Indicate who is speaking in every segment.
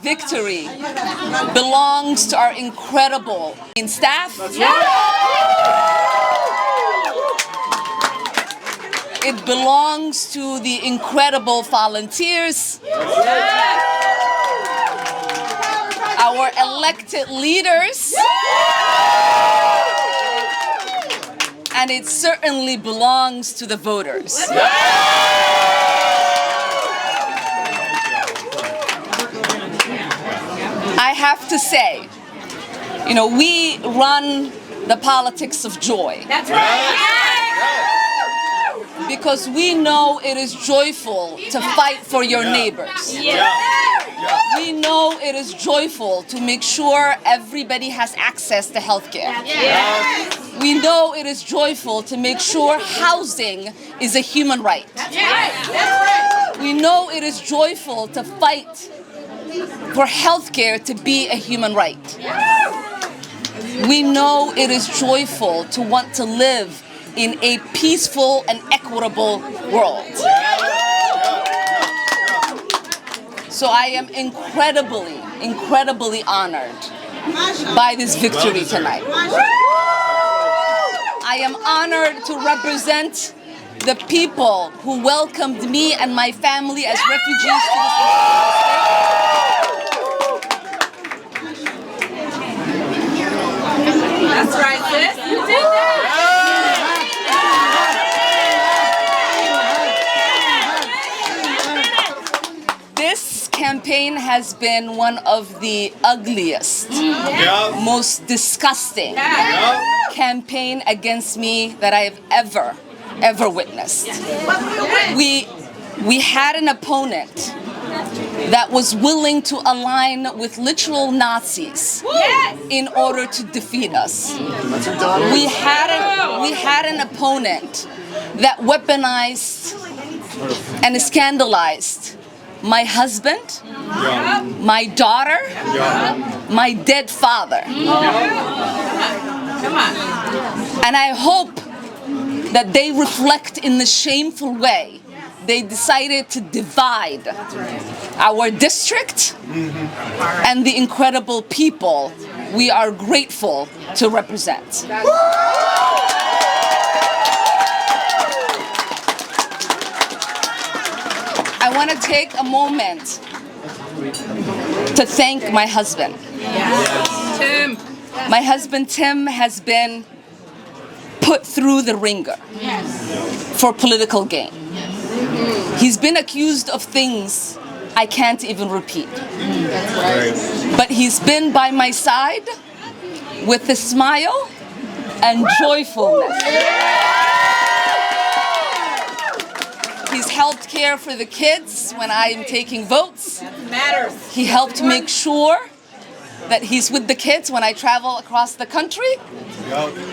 Speaker 1: victory belongs to our incredible staff. It belongs to the incredible volunteers, our elected leaders, and it certainly belongs to the voters. I have to say, we run the politics of joy.
Speaker 2: That's right.
Speaker 1: Because we know it is joyful to fight for your neighbors. We know it is joyful to make sure everybody has access to healthcare. We know it is joyful to make sure housing is a human right. We know it is joyful to fight for healthcare to be a human right. We know it is joyful to want to live in a peaceful and equitable world. So I am incredibly honored by this victory tonight. I am honored to represent the people who welcomed me and my family as refugees to this state.
Speaker 2: That's right, sis. You did that.
Speaker 1: This campaign has been one of the ugliest, most disgusting campaign against me that I have ever witnessed. We had an opponent that was willing to align with literal Nazis in order to defeat us. We had an opponent that weaponized and scandalized my husband, my daughter, my dead father. And I hope that they reflect in the shameful way they decided to divide our district and the incredible people we are grateful to represent. I want to take a moment to thank my husband.
Speaker 2: Tim.
Speaker 1: My husband, Tim, has been put through the ringer for political gain. He's been accused of things I can't even repeat. But he's been by my side with a smile and joyfulness. He's helped care for the kids when I am taking votes. He helped make sure that he's with the kids when I travel across the country.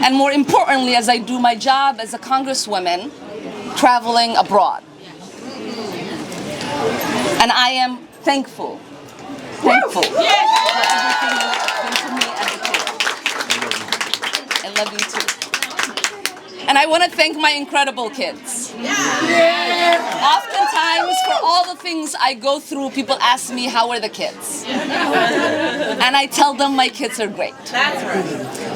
Speaker 1: And more importantly, as I do my job as a congresswoman traveling abroad. And I am thankful for everything you have done for me as a kid. I love you too. And I want to thank my incredible kids. Oftentimes, for all the things I go through, people ask me, how are the kids? And I tell them my kids are great.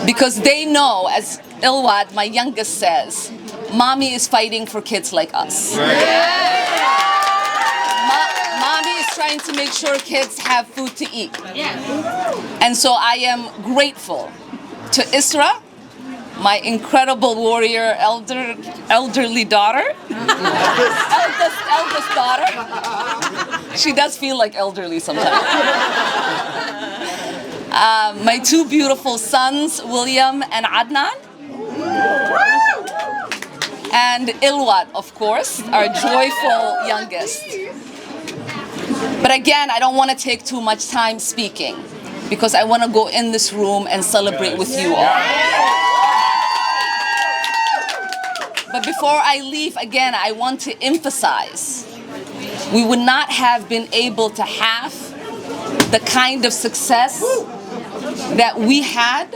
Speaker 1: Because they know, as Ilwad, my youngest, says, Mommy is fighting for kids like us. Mommy is trying to make sure kids have food to eat. And so I am grateful to Isra, my incredible warrior, elderly daughter, eldest daughter. She does feel like elderly sometimes. My two beautiful sons, William and Adnan. And Ilwat, of course, our joyful youngest. But again, I don't want to take too much time speaking because I want to go in this room and celebrate with you all. But before I leave, again, I want to emphasize, we would not have been able to have the kind of success that we had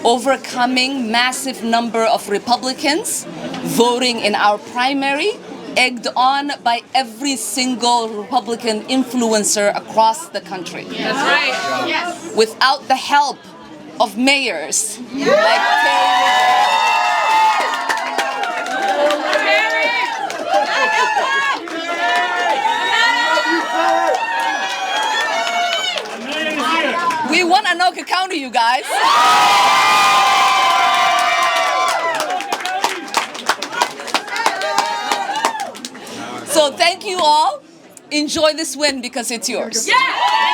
Speaker 1: overcoming massive number of Republicans voting in our primary egged on by every single Republican influencer across the country.
Speaker 2: That's right. Yes.
Speaker 1: Without the help of mayors like we won Anoka County, you guys. So thank you all. Enjoy this win because it's yours.
Speaker 2: Yeah.